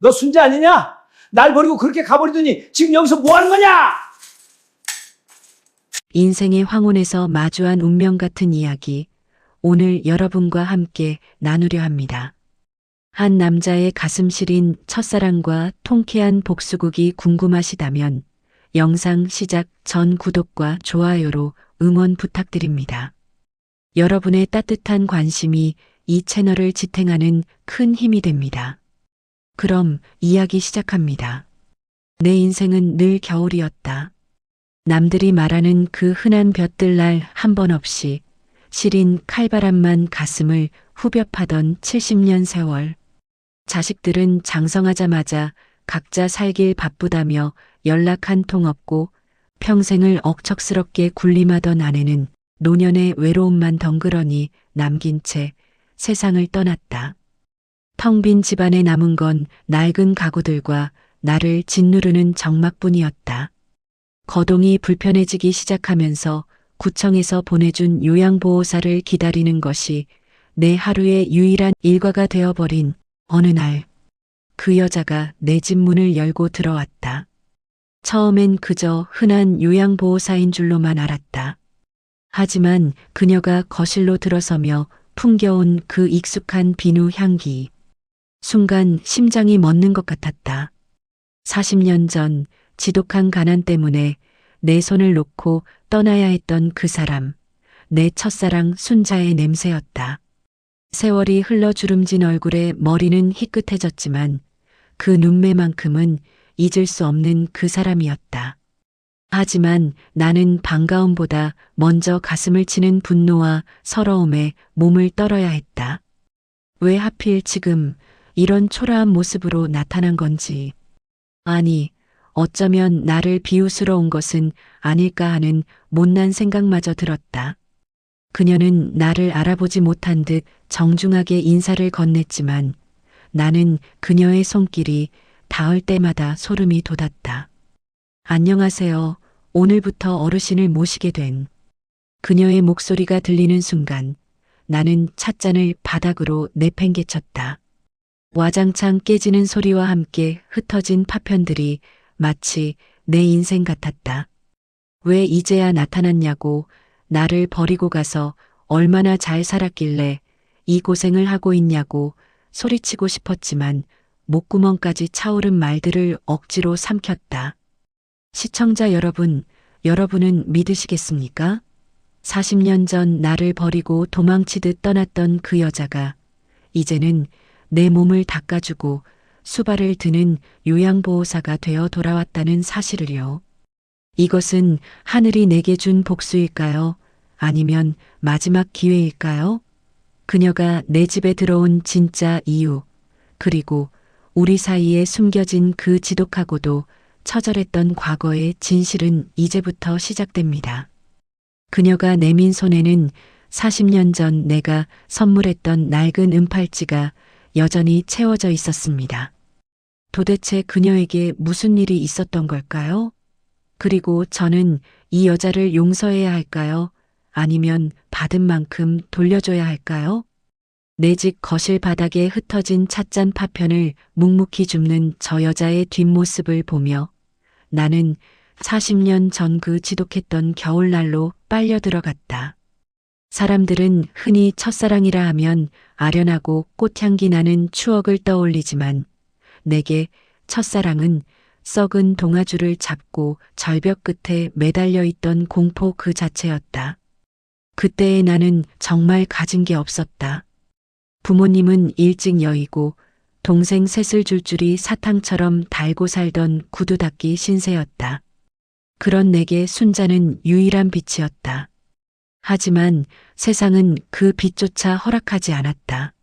너 순자 아니냐? 날 버리고 그렇게 가버리더니 지금 여기서 뭐 하는 거냐? 인생의 황혼에서 마주한 운명 같은 이야기, 오늘 여러분과 함께 나누려 합니다. 한 남자의 가슴 시린 첫사랑과 통쾌한 복수극이 궁금하시다면 영상 시작 전 구독과 좋아요로 응원 부탁드립니다. 여러분의 따뜻한 관심이 이 채널을 지탱하는 큰 힘이 됩니다. 그럼 이야기 시작합니다. 내 인생은 늘 겨울이었다. 남들이 말하는 그 흔한 볕들날 한 번 없이 시린 칼바람만 가슴을 후벼 파던 70년 세월. 자식들은 장성하자마자 각자 살길 바쁘다며 연락 한 통 없고 평생을 억척스럽게 군림하던 아내는 노년의 외로움만 덩그러니 남긴 채 세상을 떠났다. 텅 빈 집안에 남은 건 낡은 가구들과 나를 짓누르는 적막뿐이었다. 거동이 불편해지기 시작하면서 구청에서 보내준 요양보호사를 기다리는 것이 내 하루의 유일한 일과가 되어버린 어느 날, 그 여자가 내 집 문을 열고 들어왔다. 처음엔 그저 흔한 요양보호사인 줄로만 알았다. 하지만 그녀가 거실로 들어서며 풍겨온 그 익숙한 비누 향기. 순간 심장이 멎는 것 같았다. 40년 전 지독한 가난 때문에 내 손을 놓고 떠나야 했던 그 사람, 내 첫사랑 순자의 냄새였다. 세월이 흘러 주름진 얼굴에 머리는 희끗해졌지만 그 눈매만큼은 잊을 수 없는 그 사람이었다. 하지만 나는 반가움보다 먼저 가슴을 치는 분노와 서러움에 몸을 떨어야 했다. 왜 하필 지금 이런 초라한 모습으로 나타난 건지. 아니, 어쩌면 나를 비웃으러 온 것은 아닐까 하는 못난 생각마저 들었다. 그녀는 나를 알아보지 못한 듯 정중하게 인사를 건넸지만 나는 그녀의 손길이 닿을 때마다 소름이 돋았다. 안녕하세요. 오늘부터 어르신을 모시게 된. 그녀의 목소리가 들리는 순간 나는 찻잔을 바닥으로 내팽개쳤다. 와장창 깨지는 소리와 함께 흩어진 파편들이 마치 내 인생 같았다. 왜 이제야 나타났냐고, 나를 버리고 가서 얼마나 잘 살았길래 이 고생을 하고 있냐고 소리치고 싶었지만 목구멍까지 차오른 말들을 억지로 삼켰다. 시청자 여러분, 여러분은 믿으시겠습니까? 40년 전 나를 버리고 도망치듯 떠났던 그 여자가 이제는 내 몸을 닦아주고 수발을 드는 요양보호사가 되어 돌아왔다는 사실을요. 이것은 하늘이 내게 준 복수일까요? 아니면 마지막 기회일까요? 그녀가 내 집에 들어온 진짜 이유, 그리고 우리 사이에 숨겨진 그 지독하고도 처절했던 과거의 진실은 이제부터 시작됩니다. 그녀가 내민 손에는 40년 전 내가 선물했던 낡은 은팔찌가 여전히 채워져 있었습니다. 도대체 그녀에게 무슨 일이 있었던 걸까요? 그리고 저는 이 여자를 용서해야 할까요? 아니면 받은 만큼 돌려줘야 할까요? 내 집 거실 바닥에 흩어진 찻잔 파편을 묵묵히 줍는 저 여자의 뒷모습을 보며 나는 40년 전 그 지독했던 겨울날로 빨려 들어갔다. 사람들은 흔히 첫사랑이라 하면 아련하고 꽃향기 나는 추억을 떠올리지만 내게 첫사랑은 썩은 동아줄을 잡고 절벽 끝에 매달려 있던 공포 그 자체였다. 그때의 나는 정말 가진 게 없었다. 부모님은 일찍 여의고 동생 셋을 줄줄이 사탕처럼 달고 살던 구두 닦기 신세였다. 그런 내게 순자는 유일한 빛이었다. 하지만 세상은 그 빛조차 허락하지 않았다.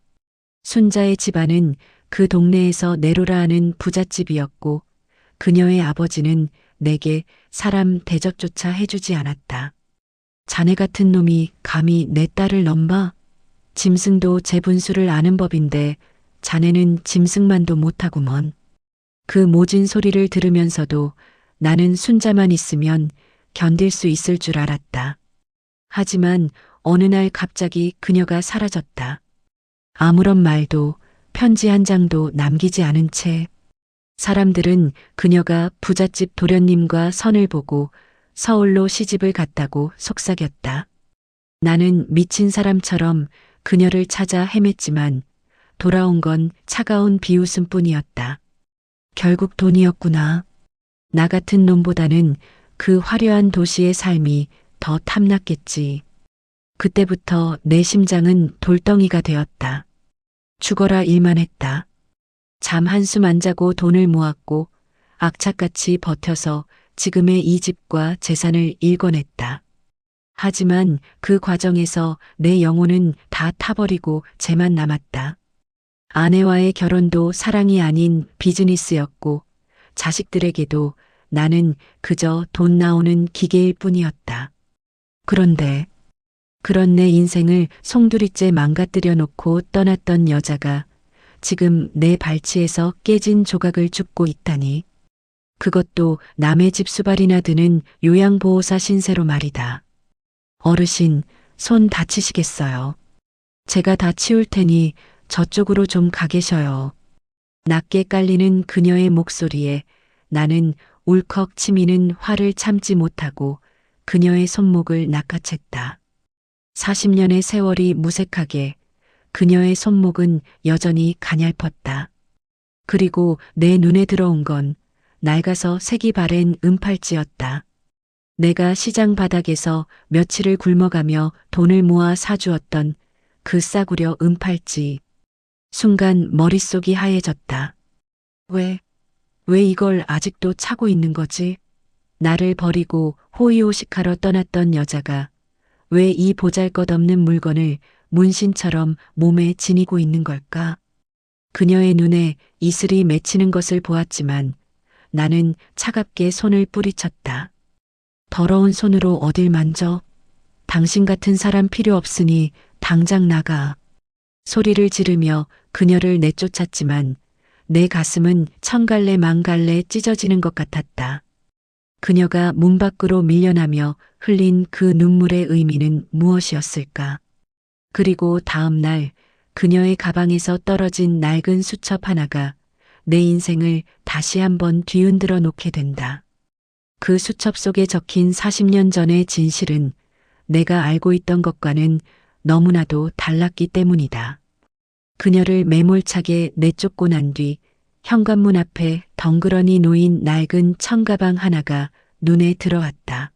순자의 집안은 그 동네에서 내로라 하는 부잣집이었고 그녀의 아버지는 내게 사람 대접조차 해주지 않았다. 자네 같은 놈이 감히 내 딸을 넘봐? 짐승도 제 분수를 아는 법인데 자네는 짐승만도 못하구먼. 그 모진 소리를 들으면서도 나는 순자만 있으면 견딜 수 있을 줄 알았다. 하지만 어느 날 갑자기 그녀가 사라졌다. 아무런 말도 편지 한 장도 남기지 않은 채 사람들은 그녀가 부잣집 도련님과 선을 보고 서울로 시집을 갔다고 속삭였다. 나는 미친 사람처럼 그녀를 찾아 헤맸지만 돌아온 건 차가운 비웃음뿐이었다. 결국 돈이었구나. 나 같은 놈보다는 그 화려한 도시의 삶이 더 탐났겠지. 그때부터 내 심장은 돌덩이가 되었다. 죽어라 일만 했다. 잠 한숨 안 자고 돈을 모았고 악착같이 버텨서 지금의 이 집과 재산을 일궈냈다. 하지만 그 과정에서 내 영혼은 다 타버리고 쟤만 남았다. 아내와의 결혼도 사랑이 아닌 비즈니스였고 자식들에게도 나는 그저 돈 나오는 기계일 뿐이었다. 그런데 그런 내 인생을 송두리째 망가뜨려 놓고 떠났던 여자가 지금 내 발치에서 깨진 조각을 줍고 있다니. 그것도 남의 집 수발이나 드는 요양보호사 신세로 말이다. 어르신, 손 다치시겠어요. 제가 다 치울 테니 저쪽으로 좀 가 계셔요. 낮게 깔리는 그녀의 목소리에 나는 울컥 치미는 화를 참지 못하고 그녀의 손목을 낚아챘다. 40년의 세월이 무색하게 그녀의 손목은 여전히 가냘펐다. 그리고 내 눈에 들어온 건 낡아서 색이 바랜 은팔찌였다. 내가 시장 바닥에서 며칠을 굶어가며 돈을 모아 사주었던 그 싸구려 은팔찌. 순간 머릿속이 하얘졌다. 왜 이걸 아직도 차고 있는 거지? 나를 버리고 호의호식하러 떠났던 여자가 왜 이 보잘것없는 물건을 문신처럼 몸에 지니고 있는 걸까? 그녀의 눈에 이슬이 맺히는 것을 보았지만 나는 차갑게 손을 뿌리쳤다. 더러운 손으로 어딜 만져? 당신 같은 사람 필요 없으니 당장 나가. 소리를 지르며 그녀를 내쫓았지만 내 가슴은 천갈래 만갈래 찢어지는 것 같았다. 그녀가 문 밖으로 밀려나며 흘린 그 눈물의 의미는 무엇이었을까? 그리고 다음 날 그녀의 가방에서 떨어진 낡은 수첩 하나가 내 인생을 다시 한번 뒤흔들어 놓게 된다. 그 수첩 속에 적힌 40년 전의 진실은 내가 알고 있던 것과는 너무나도 달랐기 때문이다. 그녀를 매몰차게 내쫓고 난 뒤 현관문 앞에 덩그러니 놓인 낡은 청가방 하나가 눈에 들어왔다.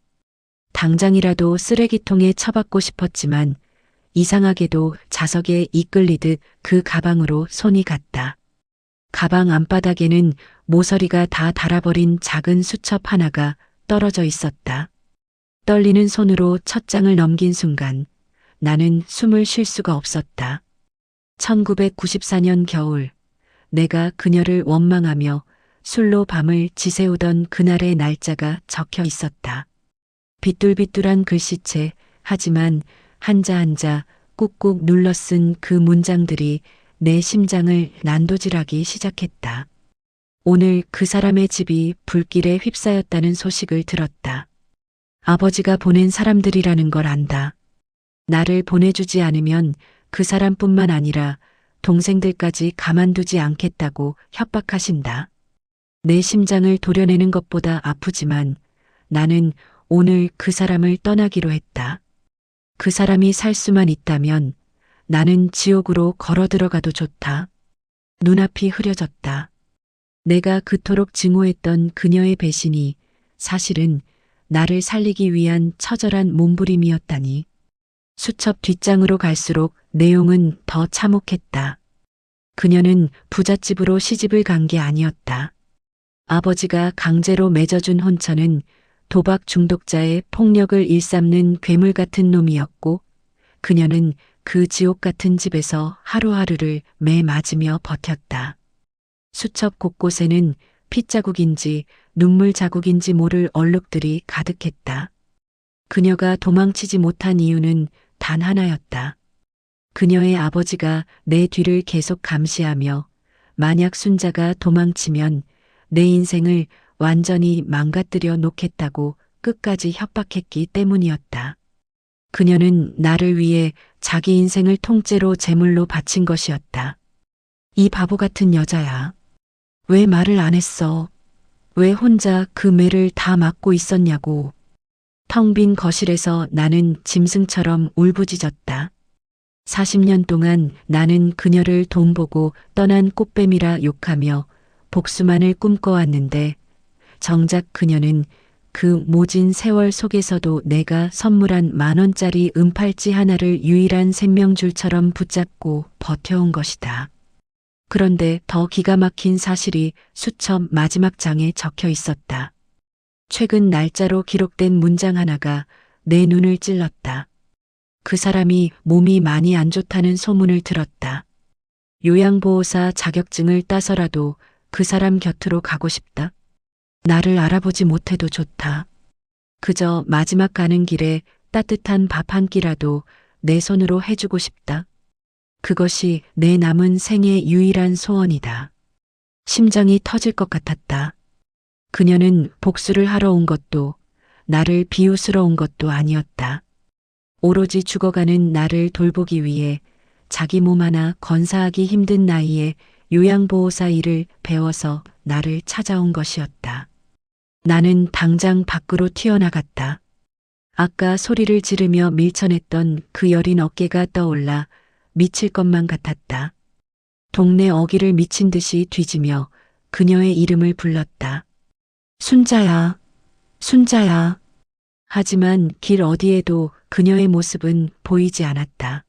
당장이라도 쓰레기통에 처박고 싶었지만 이상하게도 자석에 이끌리듯 그 가방으로 손이 갔다. 가방 안바닥에는 모서리가 다 닳아버린 작은 수첩 하나가 떨어져 있었다. 떨리는 손으로 첫 장을 넘긴 순간 나는 숨을 쉴 수가 없었다. 1994년 겨울 내가 그녀를 원망하며 술로 밤을 지새우던 그날의 날짜가 적혀 있었다. 비뚤비뚤한 글씨체 하지만 한자 한자 꾹꾹 눌러 쓴 그 문장들이 내 심장을 난도질하기 시작했다. 오늘 그 사람의 집이 불길에 휩싸였다는 소식을 들었다. 아버지가 보낸 사람들이라는 걸 안다. 나를 보내주지 않으면 그 사람뿐만 아니라 동생들까지 가만두지 않겠다고 협박하신다. 내 심장을 도려내는 것보다 아프지만 나는 오늘 그 사람을 떠나기로 했다. 그 사람이 살 수만 있다면 나는 지옥으로 걸어 들어가도 좋다. 눈앞이 흐려졌다. 내가 그토록 증오했던 그녀의 배신이 사실은 나를 살리기 위한 처절한 몸부림이었다니. 수첩 뒷장으로 갈수록 내용은 더 참혹했다. 그녀는 부잣집으로 시집을 간 게 아니었다. 아버지가 강제로 맺어준 혼처는 도박 중독자의 폭력을 일삼는 괴물 같은 놈이었고 그녀는 그 지옥 같은 집에서 하루하루를 매 맞으며 버텼다. 수첩 곳곳에는 핏자국인지 눈물 자국인지 모를 얼룩들이 가득했다. 그녀가 도망치지 못한 이유는 단 하나였다. 그녀의 아버지가 내 뒤를 계속 감시하며 만약 순자가 도망치면 내 인생을 완전히 망가뜨려 놓겠다고 끝까지 협박했기 때문이었다. 그녀는 나를 위해 자기 인생을 통째로 제물로 바친 것이었다. 이 바보 같은 여자야. 왜 말을 안 했어? 왜 혼자 그 매를 다 맡고 있었냐고. 텅 빈 거실에서 나는 짐승처럼 울부짖었다. 40년 동안 나는 그녀를 돈 보고 떠난 꽃뱀이라 욕하며 복수만을 꿈꿔왔는데 정작 그녀는 그 모진 세월 속에서도 내가 선물한 10,000원짜리 은팔찌 하나를 유일한 생명줄처럼 붙잡고 버텨온 것이다. 그런데 더 기가 막힌 사실이 수첩 마지막 장에 적혀 있었다. 최근 날짜로 기록된 문장 하나가 내 눈을 찔렀다. 그 사람이 몸이 많이 안 좋다는 소문을 들었다. 요양보호사 자격증을 따서라도 그 사람 곁으로 가고 싶다. 나를 알아보지 못해도 좋다. 그저 마지막 가는 길에 따뜻한 밥 한 끼라도 내 손으로 해주고 싶다. 그것이 내 남은 생의 유일한 소원이다. 심장이 터질 것 같았다. 그녀는 복수를 하러 온 것도 나를 비웃으러 온 것도 아니었다. 오로지 죽어가는 나를 돌보기 위해 자기 몸 하나 건사하기 힘든 나이에 요양보호사 일을 배워서 나를 찾아온 것이었다. 나는 당장 밖으로 튀어나갔다. 아까 소리를 지르며 밀쳐냈던 그 여린 어깨가 떠올라 미칠 것만 같았다. 동네 어귀를 미친 듯이 뒤지며 그녀의 이름을 불렀다. 순자야, 순자야. 하지만 길 어디에도 그녀의 모습은 보이지 않았다.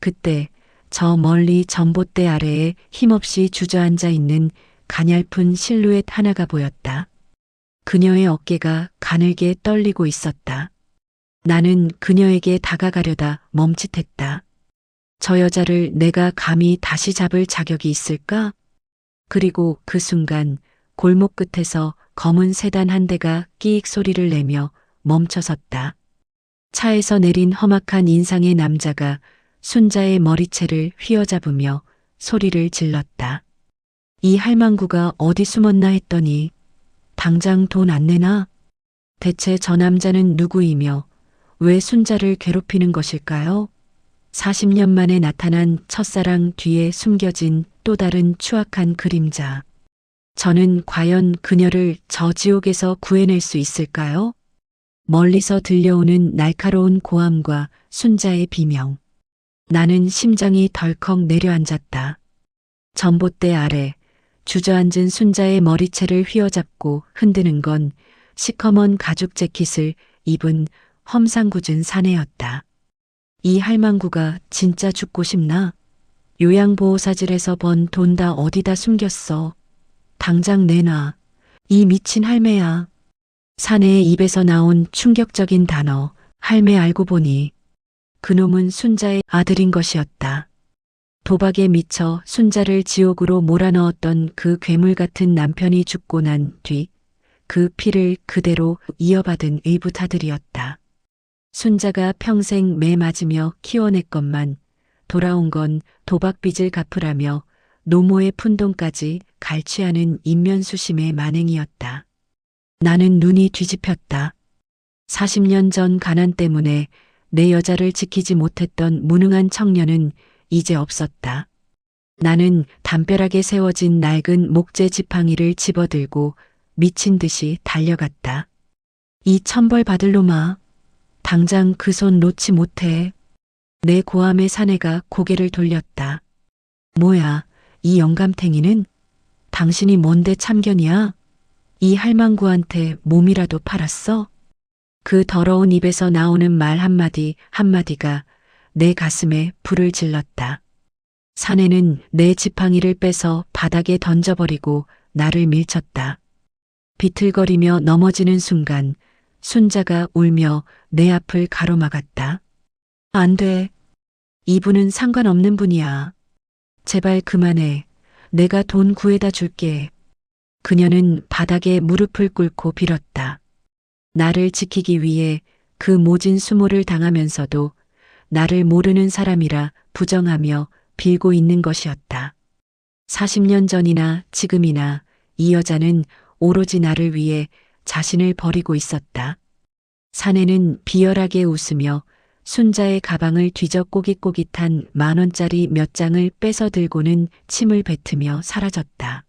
그때 저 멀리 전봇대 아래에 힘없이 주저앉아 있는 가냘픈 실루엣 하나가 보였다. 그녀의 어깨가 가늘게 떨리고 있었다. 나는 그녀에게 다가가려다 멈칫했다. 저 여자를 내가 감히 다시 잡을 자격이 있을까? 그리고 그 순간 골목 끝에서 검은 세단 한 대가 끼익 소리를 내며 멈춰섰다. 차에서 내린 험악한 인상의 남자가 순자의 머리채를 휘어잡으며 소리를 질렀다. 이 할망구가 어디 숨었나 했더니 당장 돈 안 내나? 대체 저 남자는 누구이며 왜 순자를 괴롭히는 것일까요? 40년 만에 나타난 첫사랑 뒤에 숨겨진 또 다른 추악한 그림자. 저는 과연 그녀를 저 지옥에서 구해낼 수 있을까요? 멀리서 들려오는 날카로운 고함과 순자의 비명. 나는 심장이 덜컥 내려앉았다. 전봇대 아래 주저앉은 순자의 머리채를 휘어잡고 흔드는 건 시커먼 가죽 재킷을 입은 험상궂은 사내였다. 이 할망구가 진짜 죽고 싶나? 요양보호사질에서 번 돈 다 어디다 숨겼어? 당장 내놔. 이 미친 할매야. 사내의 입에서 나온 충격적인 단어, 할매 알고 보니 그놈은 순자의 아들인 것이었다. 도박에 미쳐 순자를 지옥으로 몰아넣었던 그 괴물 같은 남편이 죽고 난 뒤 그 피를 그대로 이어받은 의붓아들이었다. 순자가 평생 매 맞으며 키워냈건만 돌아온 건 도박빚을 갚으라며 노모의 푼돈까지 갈취하는 인면수심의 만행이었다. 나는 눈이 뒤집혔다. 40년 전 가난 때문에 내 여자를 지키지 못했던 무능한 청년은 이제 없었다. 나는 담벼락에 세워진 낡은 목재 지팡이를 집어들고 미친 듯이 달려갔다. 이 천벌 받을 놈아. 당장 그 손 놓지 못해. 내 고함의 사내가 고개를 돌렸다. 뭐야, 이 영감탱이는? 당신이 뭔데 참견이야? 이 할망구한테 몸이라도 팔았어? 그 더러운 입에서 나오는 말 한마디 한마디가 내 가슴에 불을 질렀다. 사내는 내 지팡이를 빼서 바닥에 던져버리고 나를 밀쳤다. 비틀거리며 넘어지는 순간 순자가 울며 내 앞을 가로막았다. 안 돼. 이분은 상관없는 분이야. 제발 그만해. 내가 돈 구해다 줄게. 그녀는 바닥에 무릎을 꿇고 빌었다. 나를 지키기 위해 그 모진 수모를 당하면서도 나를 모르는 사람이라 부정하며 빌고 있는 것이었다. 40년 전이나 지금이나 이 여자는 오로지 나를 위해 자신을 버리고 있었다. 사내는 비열하게 웃으며 순자의 가방을 뒤져 꼬깃꼬깃한 10,000원짜리 몇 장을 뺏어 들고는 침을 뱉으며 사라졌다.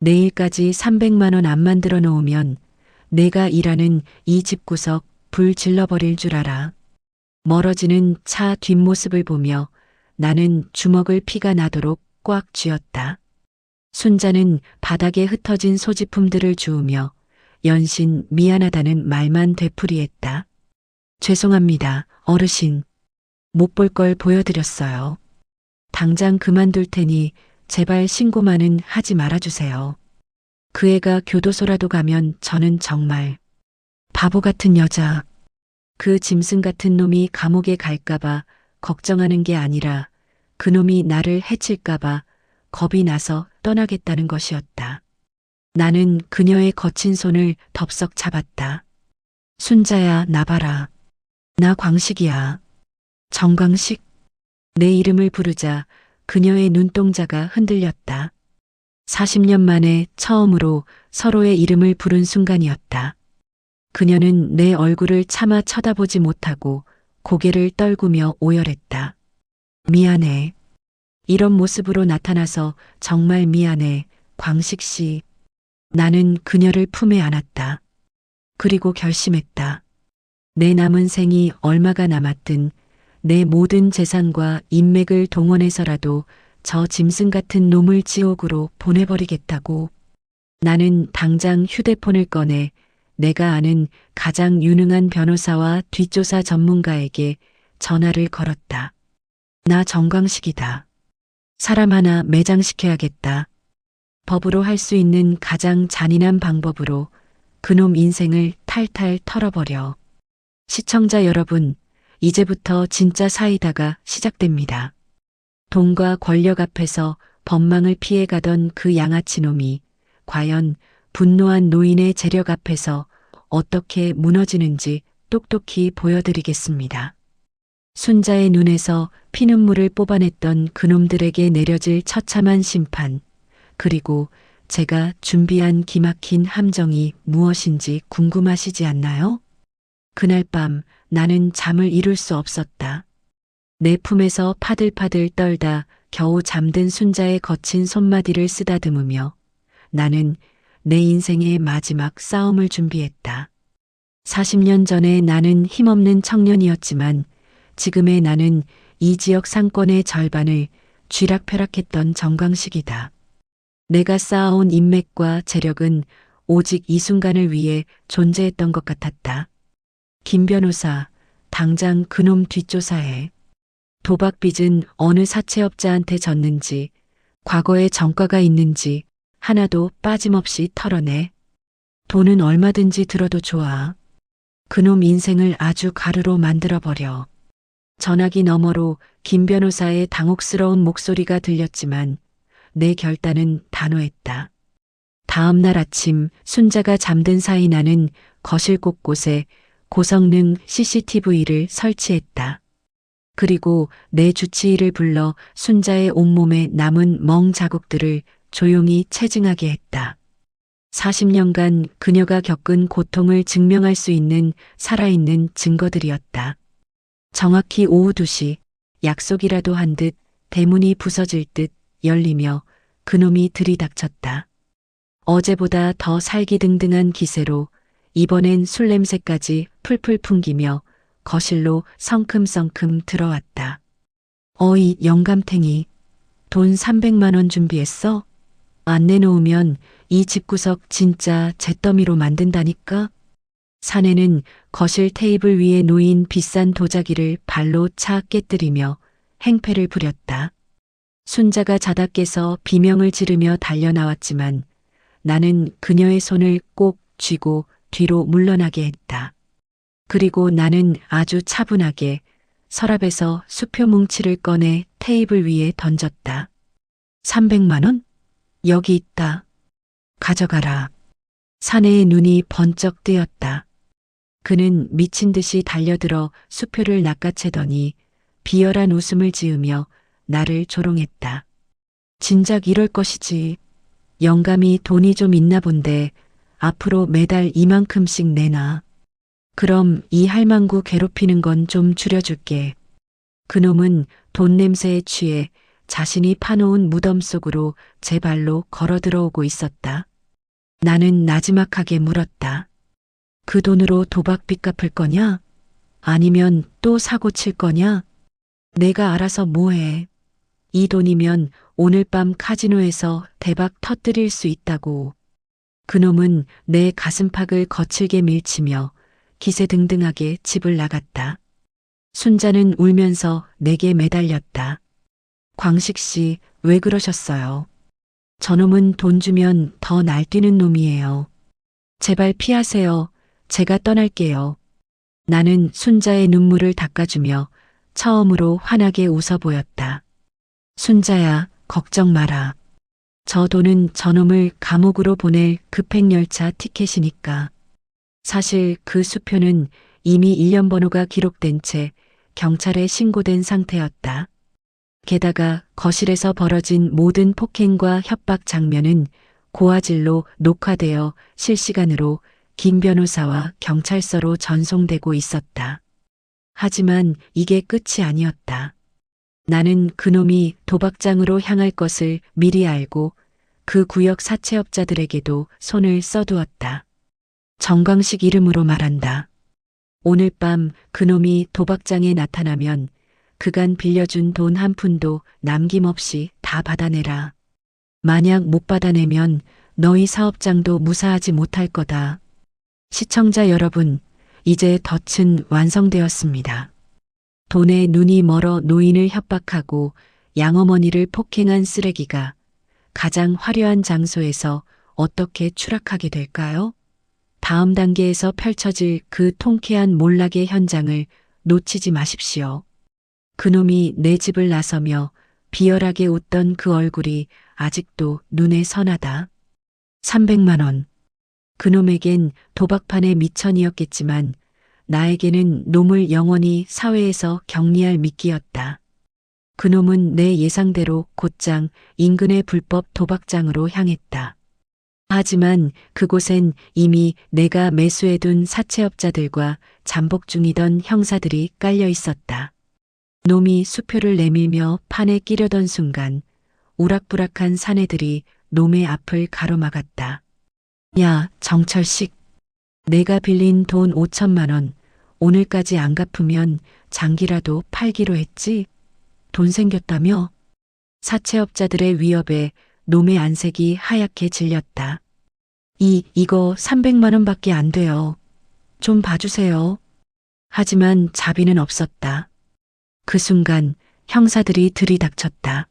내일까지 300만 원 안 만들어 놓으면 내가 일하는 이 집구석 불 질러버릴 줄 알아. 멀어지는 차 뒷모습을 보며 나는 주먹을 피가 나도록 꽉 쥐었다. 순자는 바닥에 흩어진 소지품들을 주우며 연신 미안하다는 말만 되풀이했다. 죄송합니다, 어르신. 못 볼 걸 보여드렸어요. 당장 그만둘 테니 제발 신고만은 하지 말아주세요. 그 애가 교도소라도 가면 저는 정말 바보 같은 여자. 그 짐승 같은 놈이 감옥에 갈까봐 걱정하는 게 아니라 그놈이 나를 해칠까봐 겁이 나서 떠나겠다는 것이었다. 나는 그녀의 거친 손을 덥석 잡았다. 순자야, 나 봐라. 나 광식이야. 정광식? 내 이름을 부르자 그녀의 눈동자가 흔들렸다. 40년 만에 처음으로 서로의 이름을 부른 순간이었다. 그녀는 내 얼굴을 차마 쳐다보지 못하고 고개를 떨구며 오열했다. 미안해. 이런 모습으로 나타나서 정말 미안해, 광식 씨. 나는 그녀를 품에 안았다. 그리고 결심했다. 내 남은 생이 얼마가 남았든 내 모든 재산과 인맥을 동원해서라도 저 짐승 같은 놈을 지옥으로 보내버리겠다고. 나는 당장 휴대폰을 꺼내 내가 아는 가장 유능한 변호사와 뒷조사 전문가에게 전화를 걸었다. 나 정광식이다. 사람 하나 매장시켜야겠다. 법으로 할 수 있는 가장 잔인한 방법으로 그놈 인생을 탈탈 털어버려. 시청자 여러분, 이제부터 진짜 사이다가 시작됩니다. 돈과 권력 앞에서 법망을 피해가던 그 양아치 놈이 과연 분노한 노인의 재력 앞에서 어떻게 무너지는지 똑똑히 보여드리겠습니다. 순자의 눈에서 피눈물을 뽑아냈던 그놈들에게 내려질 처참한 심판, 그리고 제가 준비한 기막힌 함정이 무엇인지 궁금하시지 않나요? 그날 밤 나는 잠을 이룰 수 없었다. 내 품에서 파들파들 떨다 겨우 잠든 순자의 거친 손마디를 쓰다듬으며 나는 내 인생의 마지막 싸움을 준비했다. 40년 전에 나는 힘없는 청년이었지만 지금의 나는 이 지역 상권의 절반을 쥐락펴락했던 정광식이다. 내가 쌓아온 인맥과 재력은 오직 이 순간을 위해 존재했던 것 같았다. 김 변호사, 당장 그놈 뒷조사해. 도박빚은 어느 사채업자한테 졌는지, 과거에 전과가 있는지 하나도 빠짐없이 털어내. 돈은 얼마든지 들어도 좋아. 그놈 인생을 아주 가루로 만들어버려. 전화기 너머로 김 변호사의 당혹스러운 목소리가 들렸지만 내 결단은 단호했다. 다음 날 아침 순자가 잠든 사이 나는 거실 곳곳에 고성능 CCTV를 설치했다. 그리고 내 주치의를 불러 순자의 온몸에 남은 멍 자국들을 조용히 체증하게 했다. 40년간 그녀가 겪은 고통을 증명할 수 있는 살아있는 증거들이었다. 정확히 오후 2시 약속이라도 한 듯 대문이 부서질 듯 열리며 그놈이 들이닥쳤다. 어제보다 더 살기등등한 기세로 이번엔 술 냄새까지 풀풀 풍기며 거실로 성큼성큼 들어왔다. 어이 영감탱이, 돈 300만 원 준비했어? 안 내놓으면 이 집구석 진짜 잿더미로 만든다니까? 사내는 거실 테이블 위에 놓인 비싼 도자기를 발로 차 깨뜨리며 행패를 부렸다. 순자가 자다 깨서 비명을 지르며 달려나왔지만 나는 그녀의 손을 꼭 쥐고 뒤로 물러나게 했다. 그리고 나는 아주 차분하게 서랍에서 수표 뭉치를 꺼내 테이블 위에 던졌다. 300만 원? 여기 있다. 가져가라. 사내의 눈이 번쩍 뜨였다. 그는 미친 듯이 달려들어 수표를 낚아채더니 비열한 웃음을 지으며 나를 조롱했다. 진작 이럴 것이지. 영감이 돈이 좀 있나 본데 앞으로 매달 이만큼씩 내놔. 그럼 이 할망구 괴롭히는 건 좀 줄여줄게. 그놈은 돈 냄새에 취해 자신이 파놓은 무덤 속으로 제 발로 걸어 들어오고 있었다. 나는 나지막하게 물었다. 그 돈으로 도박빚 갚을 거냐? 아니면 또 사고 칠 거냐? 내가 알아서 뭐해. 이 돈이면 오늘 밤 카지노에서 대박 터뜨릴 수 있다고. 그놈은 내 가슴팍을 거칠게 밀치며 기세등등하게 집을 나갔다. 순자는 울면서 내게 매달렸다. 광식 씨, 왜 그러셨어요? 저놈은 돈 주면 더 날뛰는 놈이에요. 제발 피하세요. 제가 떠날게요. 나는 순자의 눈물을 닦아주며 처음으로 환하게 웃어 보였다. 순자야, 걱정 마라. 저 돈은 저놈을 감옥으로 보낼 급행열차 티켓이니까. 사실 그 수표는 이미 일련 번호가 기록된 채 경찰에 신고된 상태였다. 게다가 거실에서 벌어진 모든 폭행과 협박 장면은 고화질로 녹화되어 실시간으로 김 변호사와 경찰서로 전송되고 있었다. 하지만 이게 끝이 아니었다. 나는 그놈이 도박장으로 향할 것을 미리 알고 그 구역 사채업자들에게도 손을 써두었다. 정광식 이름으로 말한다. 오늘 밤 그놈이 도박장에 나타나면 그간 빌려준 돈 한 푼도 남김없이 다 받아내라. 만약 못 받아내면 너희 사업장도 무사하지 못할 거다. 시청자 여러분, 이제 덫은 완성되었습니다. 돈에 눈이 멀어 노인을 협박하고 양어머니를 폭행한 쓰레기가 가장 화려한 장소에서 어떻게 추락하게 될까요? 다음 단계에서 펼쳐질 그 통쾌한 몰락의 현장을 놓치지 마십시오. 그놈이 내 집을 나서며 비열하게 웃던 그 얼굴이 아직도 눈에 선하다. 300만 원. 그놈에겐 도박판의 미천이었겠지만 나에게는 놈을 영원히 사회에서 격리할 미끼였다. 그놈은 내 예상대로 곧장 인근의 불법 도박장으로 향했다. 하지만 그곳엔 이미 내가 매수해둔 사채업자들과 잠복 중이던 형사들이 깔려 있었다. 놈이 수표를 내밀며 판에 끼려던 순간 우락부락한 사내들이 놈의 앞을 가로막았다. 야, 정철식. 내가 빌린 돈 5천만 원 오늘까지 안 갚으면 장기라도 팔기로 했지? 돈 생겼다며? 사채업자들의 위협에 놈의 안색이 하얗게 질렸다. 이거 300만 원밖에 안 돼요. 좀 봐주세요. 하지만 자비는 없었다. 그 순간 형사들이 들이닥쳤다.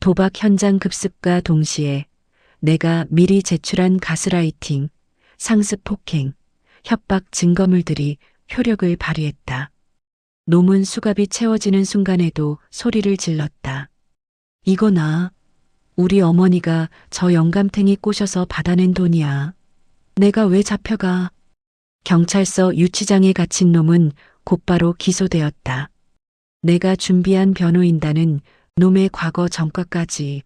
도박 현장 급습과 동시에 내가 미리 제출한 가스라이팅, 상습 폭행, 협박 증거물들이 효력을 발휘했다. 놈은 수갑이 채워지는 순간에도 소리를 질렀다. 이거나 우리 어머니가 저 영감탱이 꼬셔서 받아낸 돈이야. 내가 왜 잡혀가? 경찰서 유치장에 갇힌 놈은 곧바로 기소되었다. 내가 준비한 변호인단은 놈의 과거 전과까지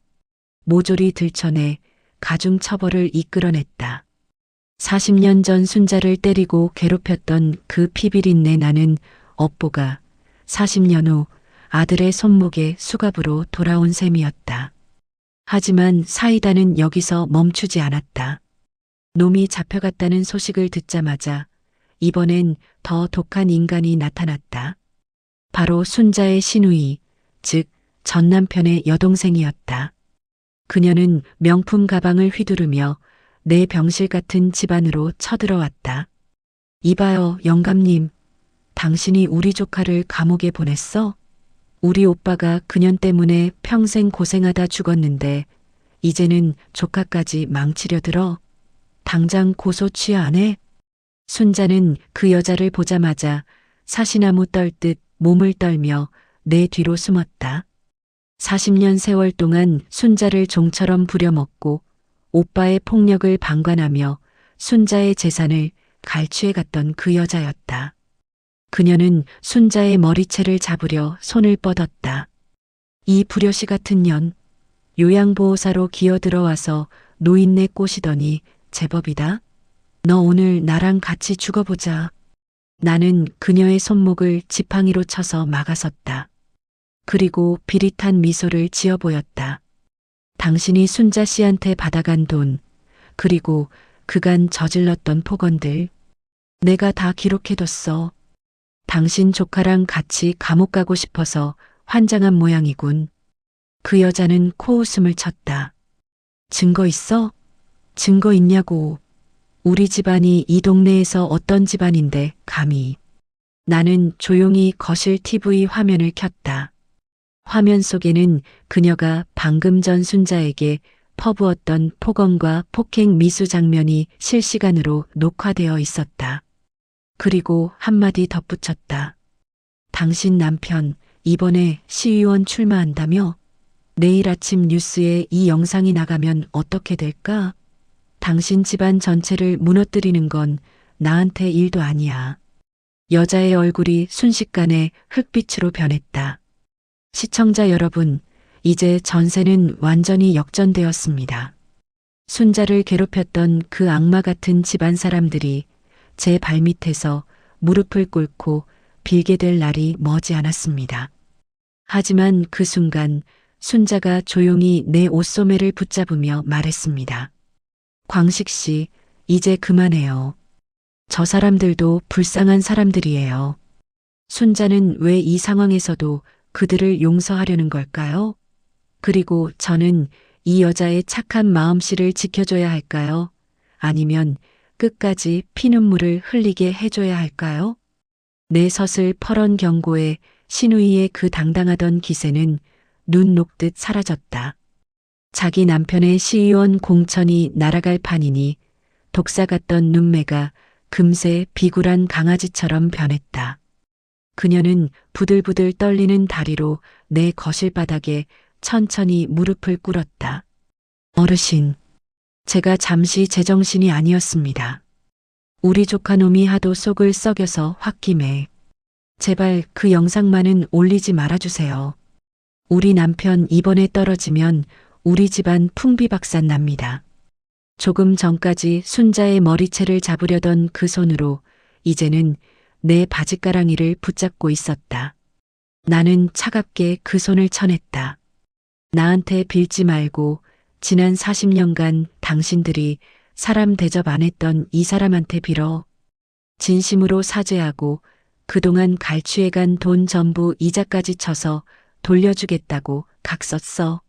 모조리 들춰내 가중 처벌을 이끌어냈다. 40년 전 순자를 때리고 괴롭혔던 그 피비린내 나는 업보가 40년 후 아들의 손목에 수갑으로 돌아온 셈이었다. 하지만 사이다는 여기서 멈추지 않았다. 놈이 잡혀갔다는 소식을 듣자마자 이번엔 더 독한 인간이 나타났다. 바로 순자의 시누이, 즉 전남편의 여동생이었다. 그녀는 명품 가방을 휘두르며 내 병실 같은 집안으로 쳐들어왔다. 이봐요, 영감님. 당신이 우리 조카를 감옥에 보냈어? 우리 오빠가 그년 때문에 평생 고생하다 죽었는데 이제는 조카까지 망치려 들어. 당장 고소 취하 안 해? 순자는 그 여자를 보자마자 사시나무 떨듯 몸을 떨며 내 뒤로 숨었다. 40년 세월 동안 순자를 종처럼 부려먹고 오빠의 폭력을 방관하며 순자의 재산을 갈취해갔던 그 여자였다. 그녀는 순자의 머리채를 잡으려 손을 뻗었다. 이 불효시 같은 년, 요양보호사로 기어들어와서 노인네 꼬시더니 제법이다. 너 오늘 나랑 같이 죽어보자. 나는 그녀의 손목을 지팡이로 쳐서 막아섰다. 그리고 비릿한 미소를 지어 보였다. 당신이 순자 씨한테 받아간 돈, 그리고 그간 저질렀던 폭언들, 내가 다 기록해뒀어. 당신 조카랑 같이 감옥 가고 싶어서 환장한 모양이군. 그 여자는 코웃음을 쳤다. 증거 있어? 증거 있냐고. 우리 집안이 이 동네에서 어떤 집안인데 감히. 나는 조용히 거실 TV 화면을 켰다. 화면 속에는 그녀가 방금 전 순자에게 퍼부었던 폭언과 폭행 미수 장면이 실시간으로 녹화되어 있었다. 그리고 한마디 덧붙였다. 당신 남편 이번에 시의원 출마한다며? 내일 아침 뉴스에 이 영상이 나가면 어떻게 될까? 당신 집안 전체를 무너뜨리는 건 나한테 일도 아니야. 여자의 얼굴이 순식간에 흑빛으로 변했다. 시청자 여러분, 이제 전세는 완전히 역전되었습니다. 순자를 괴롭혔던 그 악마 같은 집안 사람들이 제 발밑에서 무릎을 꿇고 빌게 될 날이 머지 않았습니다. 하지만 그 순간 순자가 조용히 내 옷소매를 붙잡으며 말했습니다. 광식 씨, 이제 그만해요. 저 사람들도 불쌍한 사람들이에요. 순자는 왜 이 상황에서도 그들을 용서하려는 걸까요? 그리고 저는 이 여자의 착한 마음씨를 지켜줘야 할까요? 아니면 끝까지 피눈물을 흘리게 해줘야 할까요? 내 서슬 퍼런 경고에 신우이의 그 당당하던 기세는 눈 녹듯 사라졌다. 자기 남편의 시의원 공천이 날아갈 판이니 독사 같던 눈매가 금세 비굴한 강아지처럼 변했다. 그녀는 부들부들 떨리는 다리로 내 거실 바닥에 천천히 무릎을 꿇었다. 어르신, 제가 잠시 제정신이 아니었습니다. 우리 조카놈이 하도 속을 썩여서 홧김에. 제발 그 영상만은 올리지 말아주세요. 우리 남편 이번에 떨어지면 우리 집안 풍비박산 납니다. 조금 전까지 순자의 머리채를 잡으려던 그 손으로 이제는 내 바짓가랑이를 붙잡고 있었다. 나는 차갑게 그 손을 쳐냈다. 나한테 빌지 말고 지난 40년간 당신들이 사람 대접 안 했던 이 사람한테 빌어. 진심으로 사죄하고 그동안 갈취해간 돈 전부 이자까지 쳐서 돌려주겠다고 각섰어.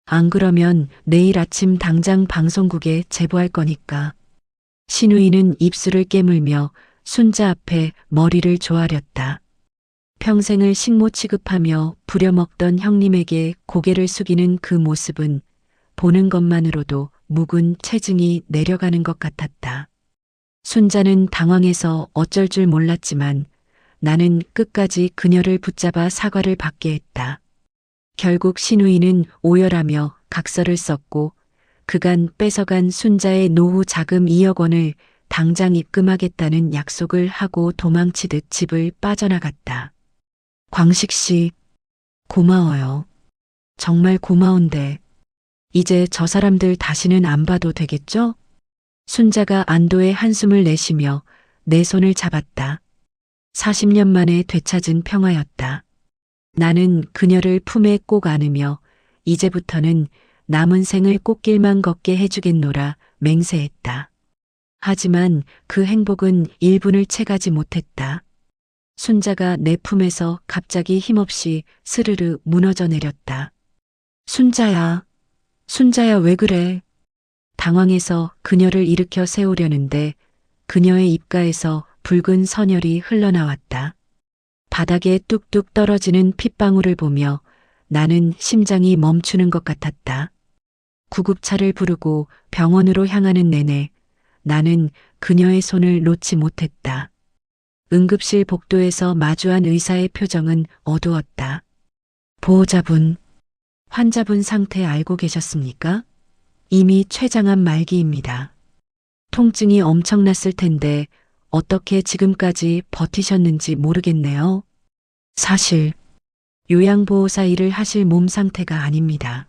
안 그러면 내일 아침 당장 방송국에 제보할 거니까. 신우이는 입술을 깨물며 순자 앞에 머리를 조아렸다. 평생을 식모 취급하며 부려먹던 형님에게 고개를 숙이는 그 모습은 보는 것만으로도 묵은 체증이 내려가는 것 같았다. 순자는 당황해서 어쩔 줄 몰랐지만 나는 끝까지 그녀를 붙잡아 사과를 받게 했다. 결국 신우이는 오열하며 각서를 썼고 그간 뺏어간 순자의 노후 자금 2억 원을 당장 입금하겠다는 약속을 하고 도망치듯 집을 빠져나갔다. 광식 씨, 고마워요. 정말 고마운데 이제 저 사람들 다시는 안 봐도 되겠죠? 순자가 안도의 한숨을 내쉬며 내 손을 잡았다. 40년 만에 되찾은 평화였다. 나는 그녀를 품에 꼭 안으며 이제부터는 남은 생을 꽃길만 걷게 해주겠노라 맹세했다. 하지만 그 행복은 1분을 채가지 못했다. 순자가 내 품에서 갑자기 힘없이 스르르 무너져 내렸다. 순자야, 순자야 왜 그래? 당황해서 그녀를 일으켜 세우려는데 그녀의 입가에서 붉은 선혈이 흘러나왔다. 바닥에 뚝뚝 떨어지는 핏방울을 보며 나는 심장이 멈추는 것 같았다. 구급차를 부르고 병원으로 향하는 내내 나는 그녀의 손을 놓지 못했다. 응급실 복도에서 마주한 의사의 표정은 어두웠다. 보호자분, 환자분 상태 알고 계셨습니까? 이미 췌장암 말기입니다. 통증이 엄청났을 텐데 어떻게 지금까지 버티셨는지 모르겠네요. 사실 요양보호사 일을 하실 몸 상태가 아닙니다.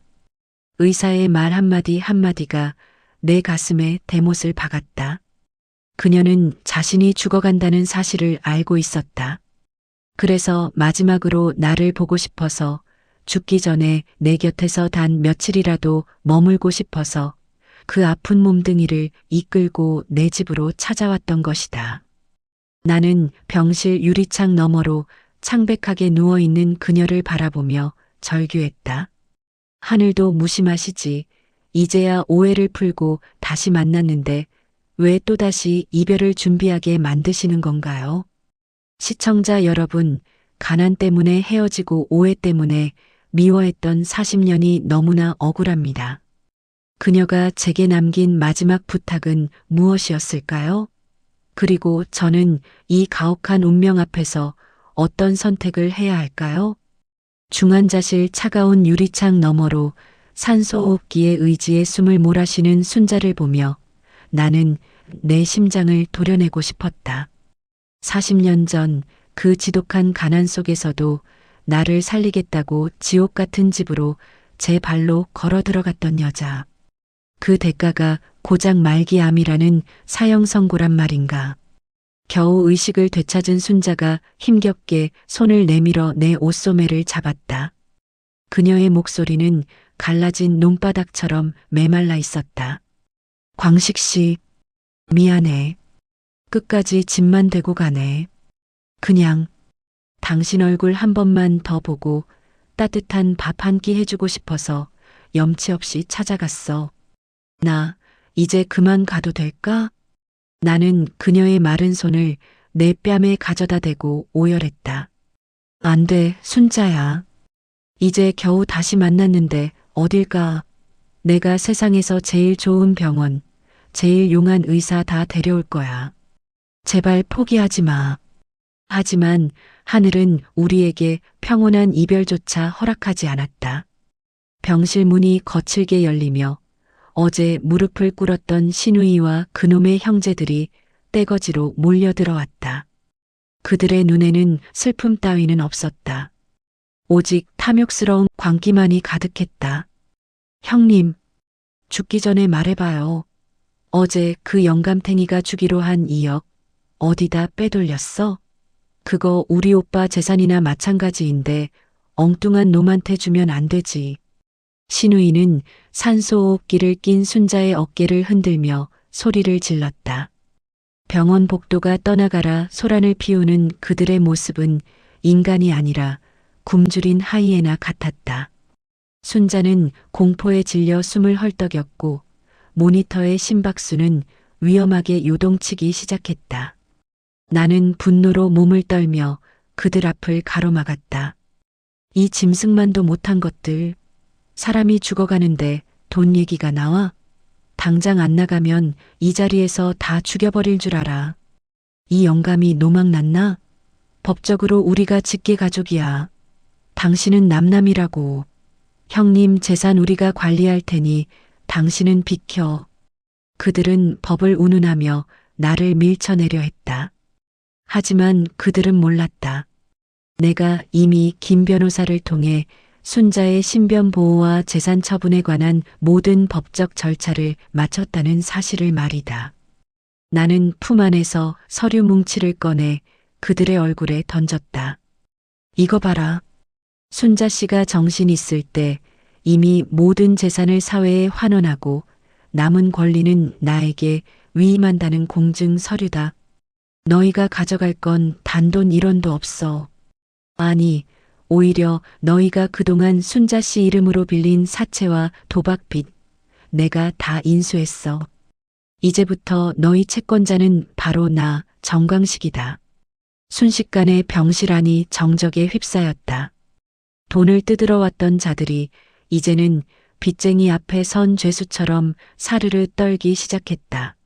의사의 말 한마디 한마디가 내 가슴에 대못을 박았다. 그녀는 자신이 죽어간다는 사실을 알고 있었다. 그래서 마지막으로 나를 보고 싶어서 죽기 전에 내 곁에서 단 며칠이라도 머물고 싶어서 그 아픈 몸뚱이를 이끌고 내 집으로 찾아왔던 것이다. 나는 병실 유리창 너머로 창백하게 누워있는 그녀를 바라보며 절규했다. 하늘도 무심하시지. 이제야 오해를 풀고 다시 만났는데 왜 또다시 이별을 준비하게 만드시는 건가요? 시청자 여러분, 가난 때문에 헤어지고 오해 때문에 미워했던 40년이 너무나 억울합니다. 그녀가 제게 남긴 마지막 부탁은 무엇이었을까요? 그리고 저는 이 가혹한 운명 앞에서 어떤 선택을 해야 할까요? 중환자실 차가운 유리창 너머로 산소호흡기에 의지해 숨을 몰아쉬는 순자를 보며 나는 내 심장을 도려내고 싶었다. 40년 전 그 지독한 가난 속에서도 나를 살리겠다고 지옥 같은 집으로 제 발로 걸어 들어갔던 여자. 그 대가가 고작 말기암이라는 사형 선고란 말인가. 겨우 의식을 되찾은 순자가 힘겹게 손을 내밀어 내 옷소매를 잡았다. 그녀의 목소리는 갈라진 논바닥처럼 메말라 있었다. 광식 씨, 미안해. 끝까지 짐만 되고 가네. 그냥 당신 얼굴 한 번만 더 보고 따뜻한 밥 한 끼 해주고 싶어서 염치 없이 찾아갔어. 나 이제 그만 가도 될까? 나는 그녀의 마른 손을 내 뺨에 가져다 대고 오열했다. 안 돼, 순자야. 이제 겨우 다시 만났는데 어딜 가? 내가 세상에서 제일 좋은 병원, 제일 용한 의사 다 데려올 거야. 제발 포기하지 마. 하지만 하늘은 우리에게 평온한 이별조차 허락하지 않았다. 병실 문이 거칠게 열리며 어제 무릎을 꿇었던 신우이와 그놈의 형제들이 떼거지로 몰려들어왔다. 그들의 눈에는 슬픔 따위는 없었다. 오직 탐욕스러운 광기만이 가득했다. 형님, 죽기 전에 말해봐요. 어제 그 영감탱이가 주기로 한 2억 어디다 빼돌렸어? 그거 우리 오빠 재산이나 마찬가지인데 엉뚱한 놈한테 주면 안 되지. 신우이는 산소호흡기를 낀 순자의 어깨를 흔들며 소리를 질렀다. 병원 복도가 떠나가라 소란을 피우는 그들의 모습은 인간이 아니라 굶주린 하이에나 같았다. 순자는 공포에 질려 숨을 헐떡였고 모니터의 심박수는 위험하게 요동치기 시작했다. 나는 분노로 몸을 떨며 그들 앞을 가로막았다. 이 짐승만도 못한 것들. 사람이 죽어가는데 돈 얘기가 나와? 당장 안 나가면 이 자리에서 다 죽여버릴 줄 알아. 이 영감이 노망났나? 법적으로 우리가 직계 가족이야. 당신은 남남이라고. 형님 재산 우리가 관리할 테니 당신은 비켜. 그들은 법을 운운하며 나를 밀쳐내려 했다. 하지만 그들은 몰랐다. 내가 이미 김 변호사를 통해 순자의 신변 보호와 재산 처분에 관한 모든 법적 절차를 마쳤다는 사실을 말이다. 나는 품 안에서 서류 뭉치를 꺼내 그들의 얼굴에 던졌다. 이거 봐라. 순자 씨가 정신 있을 때 이미 모든 재산을 사회에 환원하고 남은 권리는 나에게 위임한다는 공증 서류다. 너희가 가져갈 건 단돈 1원도 없어. 아니, 오히려 너희가 그동안 순자 씨 이름으로 빌린 사채와 도박빚, 내가 다 인수했어. 이제부터 너희 채권자는 바로 나, 정광식이다. 순식간에 병실 안이 정적에 휩싸였다. 돈을 뜯으러 왔던 자들이 이제는 빚쟁이 앞에 선 죄수처럼 사르르 떨기 시작했다.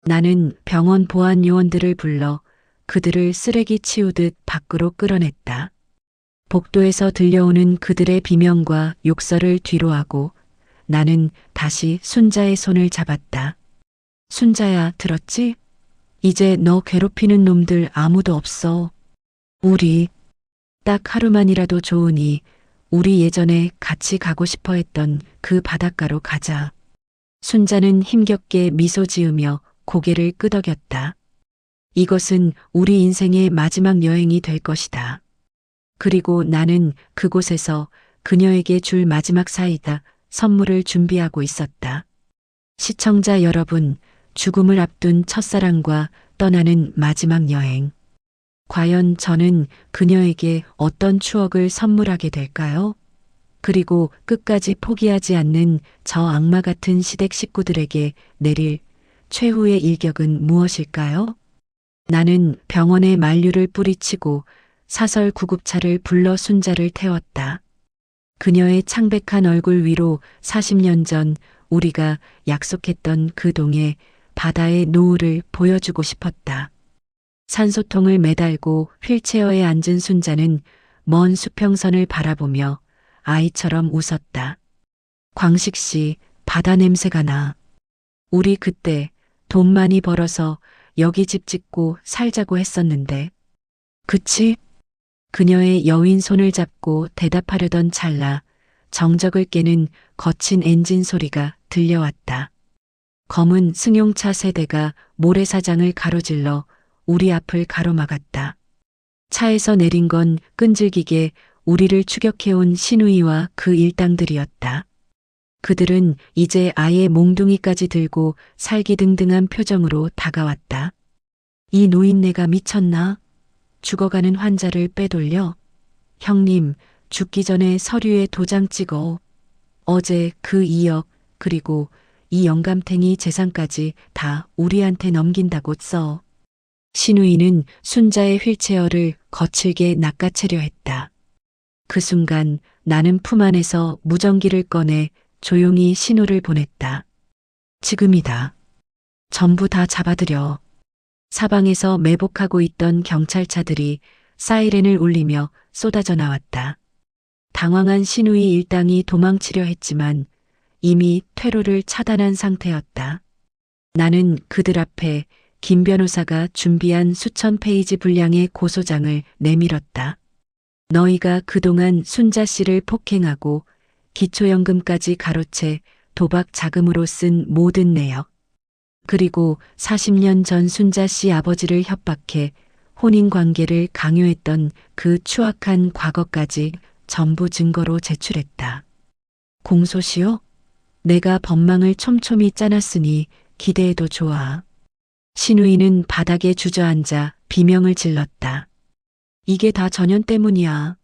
나는 병원 보안 요원들을 불러 그들을 쓰레기 치우듯 밖으로 끌어냈다. 복도에서 들려오는 그들의 비명과 욕설을 뒤로하고 나는 다시 순자의 손을 잡았다. 순자야, 들었지? 이제 너 괴롭히는 놈들 아무도 없어. 우리 딱 하루만이라도 좋으니 우리 예전에 같이 가고 싶어 했던 그 바닷가로 가자. 순자는 힘겹게 미소 지으며 고개를 끄덕였다. 이것은 우리 인생의 마지막 여행이 될 것이다. 그리고 나는 그곳에서 그녀에게 줄 마지막 사이다 선물을 준비하고 있었다. 시청자 여러분, 죽음을 앞둔 첫사랑과 떠나는 마지막 여행. 과연 저는 그녀에게 어떤 추억을 선물하게 될까요? 그리고 끝까지 포기하지 않는 저 악마 같은 시댁 식구들에게 내릴 최후의 일격은 무엇일까요? 나는 병원에 만류를 뿌리치고 사설 구급차를 불러 순자를 태웠다. 그녀의 창백한 얼굴 위로 40년 전 우리가 약속했던 그 동해 바다의 노을을 보여주고 싶었다. 산소통을 매달고 휠체어에 앉은 순자는 먼 수평선을 바라보며 아이처럼 웃었다. 광식 씨, 바다 냄새가 나. 우리 그때 돈 많이 벌어서 여기 집 짓고 살자고 했었는데. 그치? 그녀의 여윈 손을 잡고 대답하려던 찰나 정적을 깨는 거친 엔진 소리가 들려왔다. 검은 승용차 세대가 모래사장을 가로질러 우리 앞을 가로막았다. 차에서 내린 건 끈질기게 우리를 추격해온 신우이와 그 일당들이었다. 그들은 이제 아예 몽둥이까지 들고 살기등등한 표정으로 다가왔다. 이 노인네가 미쳤나? 죽어가는 환자를 빼돌려? 형님, 죽기 전에 서류에 도장 찍어. 어제 그 2억, 그리고 이 영감탱이 재산까지 다 우리한테 넘긴다고 써. 신우이는 순자의 휠체어를 거칠게 낚아채려 했다. 그 순간 나는 품 안에서 무전기를 꺼내 조용히 신호를 보냈다. 지금이다. 전부 다 잡아들여. 사방에서 매복하고 있던 경찰차들이 사이렌을 울리며 쏟아져 나왔다. 당황한 신우이 일당이 도망치려 했지만 이미 퇴로를 차단한 상태였다. 나는 그들 앞에 김 변호사가 준비한 수천 페이지 분량의 고소장을 내밀었다. 너희가 그동안 순자 씨를 폭행하고 기초연금까지 가로채 도박 자금으로 쓴 모든 내역, 그리고 40년 전 순자 씨 아버지를 협박해 혼인관계를 강요했던 그 추악한 과거까지 전부 증거로 제출했다. 공소시효? 내가 법망을 촘촘히 짜놨으니 기대해도 좋아. 신우이는 바닥에 주저앉아 비명을 질렀다. 이게 다 전현 때문이야.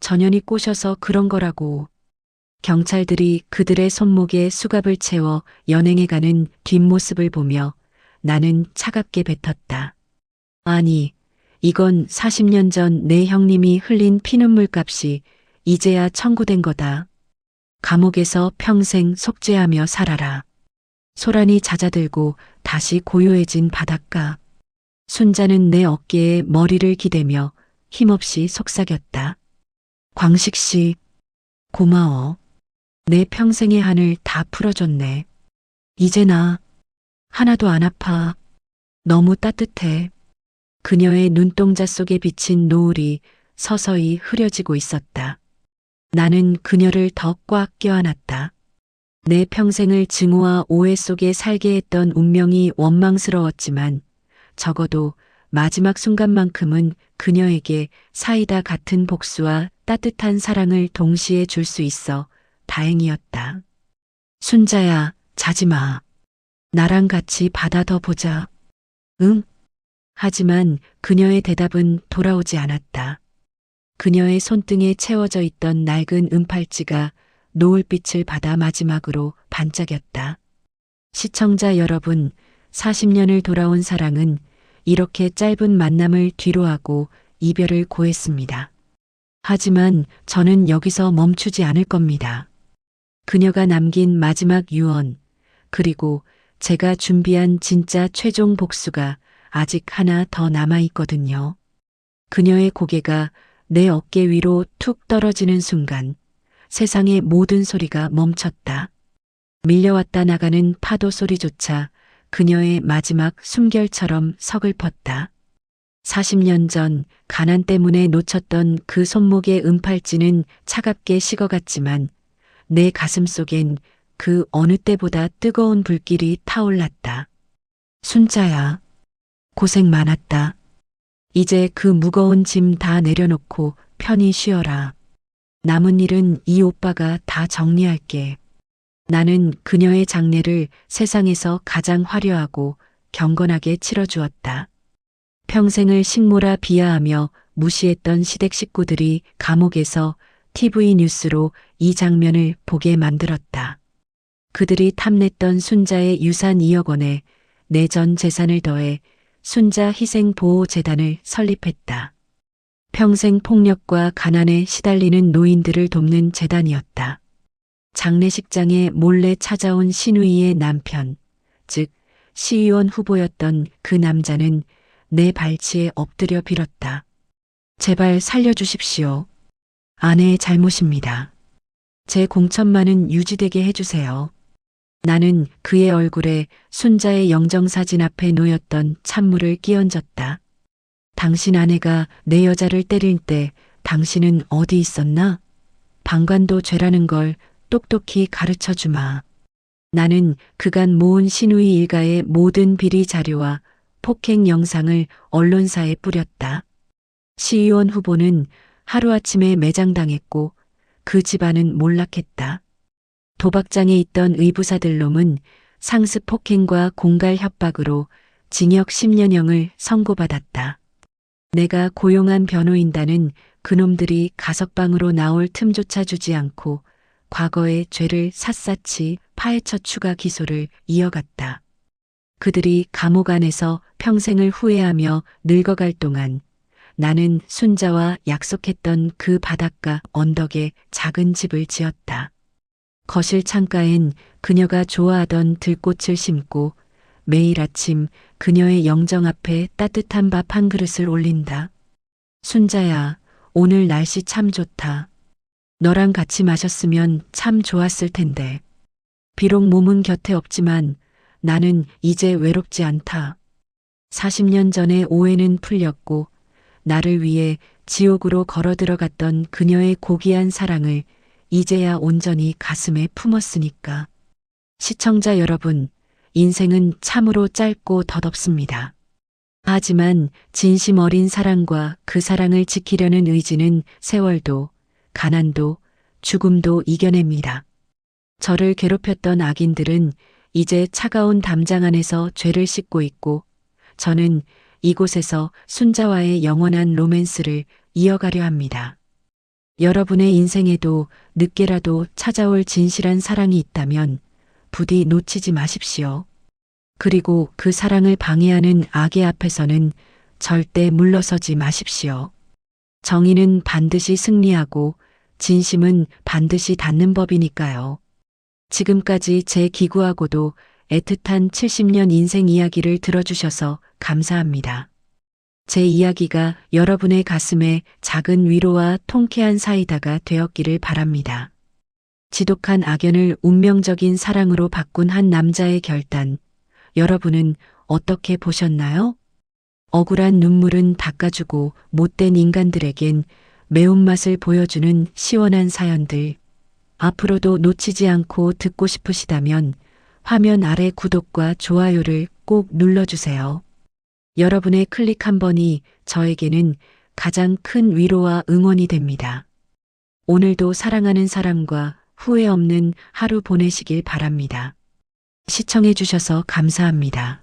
전현이 꼬셔서 그런 거라고. 경찰들이 그들의 손목에 수갑을 채워 연행해가는 뒷모습을 보며 나는 차갑게 뱉었다. 아니, 이건 40년 전 내 형님이 흘린 피눈물 값이 이제야 청구된 거다. 감옥에서 평생 속죄하며 살아라. 소란이 잦아들고 다시 고요해진 바닷가. 순자는 내 어깨에 머리를 기대며 힘없이 속삭였다. 광식 씨, 고마워. 내 평생의 한을 다 풀어줬네. 이제 나 하나도 안 아파. 너무 따뜻해. 그녀의 눈동자 속에 비친 노을이 서서히 흐려지고 있었다. 나는 그녀를 더 꽉 껴안았다. 내 평생을 증오와 오해 속에 살게 했던 운명이 원망스러웠지만 적어도 마지막 순간만큼은 그녀에게 사이다 같은 복수와 따뜻한 사랑을 동시에 줄 수 있어 다행이었다. 순자야, 자지 마. 나랑 같이 바다 더 보자. 응? 하지만 그녀의 대답은 돌아오지 않았다. 그녀의 손등에 채워져 있던 낡은 은팔찌가 노을빛을 받아 마지막으로 반짝였다. 시청자 여러분, 40년을 돌아온 사랑은 이렇게 짧은 만남을 뒤로하고 이별을 고했습니다. 하지만 저는 여기서 멈추지 않을 겁니다. 그녀가 남긴 마지막 유언, 그리고 제가 준비한 진짜 최종 복수가 아직 하나 더 남아있거든요. 그녀의 고개가 내 어깨 위로 툭 떨어지는 순간 세상의 모든 소리가 멈췄다. 밀려왔다 나가는 파도 소리조차 그녀의 마지막 숨결처럼 서글펐다. 40년 전 가난 때문에 놓쳤던 그 손목의 은팔찌는 차갑게 식어갔지만 내 가슴 속엔 그 어느 때보다 뜨거운 불길이 타올랐다. 순자야, 고생 많았다. 이제 그 무거운 짐 다 내려놓고 편히 쉬어라. 남은 일은 이 오빠가 다 정리할게. 나는 그녀의 장례를 세상에서 가장 화려하고 경건하게 치러주었다. 평생을 식모라 비하하며 무시했던 시댁 식구들이 감옥에서 TV 뉴스로 이 장면을 보게 만들었다. 그들이 탐냈던 순자의 유산 2억 원에 내 전 재산을 더해 순자 희생보호재단을 설립했다. 평생 폭력과 가난에 시달리는 노인들을 돕는 재단이었다. 장례식장에 몰래 찾아온 신우이의 남편, 즉 시의원 후보였던 그 남자는 내 발치에 엎드려 빌었다. 제발 살려주십시오. 아내의 잘못입니다. 제 공천만은 유지되게 해주세요. 나는 그의 얼굴에 순자의 영정사진 앞에 놓였던 찬물을 끼얹었다. 당신 아내가 내 여자를 때릴 때 당신은 어디 있었나? 방관도 죄라는 걸 똑똑히 가르쳐 주마. 나는 그간 모은 신우이 일가의 모든 비리 자료와 폭행 영상을 언론사에 뿌렸다. 시의원 후보는 하루아침에 매장당했고 그 집안은 몰락했다. 도박장에 있던 의부사들 놈은 상습 폭행과 공갈 협박으로 징역 10년형을 선고받았다. 내가 고용한 변호인단은 그놈들이 가석방으로 나올 틈조차 주지 않고 과거의 죄를 샅샅이 파헤쳐 추가 기소를 이어갔다. 그들이 감옥 안에서 평생을 후회하며 늙어갈 동안 나는 순자와 약속했던 그 바닷가 언덕에 작은 집을 지었다. 거실 창가엔 그녀가 좋아하던 들꽃을 심고 매일 아침 그녀의 영정 앞에 따뜻한 밥 한 그릇을 올린다. 순자야, 오늘 날씨 참 좋다. 너랑 같이 마셨으면 참 좋았을 텐데. 비록 몸은 곁에 없지만 나는 이제 외롭지 않다. 40년 전에 오해는 풀렸고 나를 위해 지옥으로 걸어 들어갔던 그녀의 고귀한 사랑을 이제야 온전히 가슴에 품었으니까. 시청자 여러분, 인생은 참으로 짧고 덧없습니다. 하지만 진심 어린 사랑과 그 사랑을 지키려는 의지는 세월도, 가난도, 죽음도 이겨냅니다. 저를 괴롭혔던 악인들은 이제 차가운 담장 안에서 죄를 씻고 있고 저는 이곳에서 순자와의 영원한 로맨스를 이어가려 합니다. 여러분의 인생에도 늦게라도 찾아올 진실한 사랑이 있다면 부디 놓치지 마십시오. 그리고 그 사랑을 방해하는 악의 앞에서는 절대 물러서지 마십시오. 정의는 반드시 승리하고 진심은 반드시 닿는 법이니까요. 지금까지 제 기구하고도 애틋한 70년 인생 이야기를 들어주셔서 감사합니다. 제 이야기가 여러분의 가슴에 작은 위로와 통쾌한 사이다가 되었기를 바랍니다. 지독한 악연을 운명적인 사랑으로 바꾼 한 남자의 결단, 여러분은 어떻게 보셨나요? 억울한 눈물은 닦아주고 못된 인간들에겐 매운맛을 보여주는 시원한 사연들. 앞으로도 놓치지 않고 듣고 싶으시다면 화면 아래 구독과 좋아요를 꼭 눌러주세요. 여러분의 클릭 한 번이 저에게는 가장 큰 위로와 응원이 됩니다. 오늘도 사랑하는 사람과 후회 없는 하루 보내시길 바랍니다. 시청해 주셔서 감사합니다.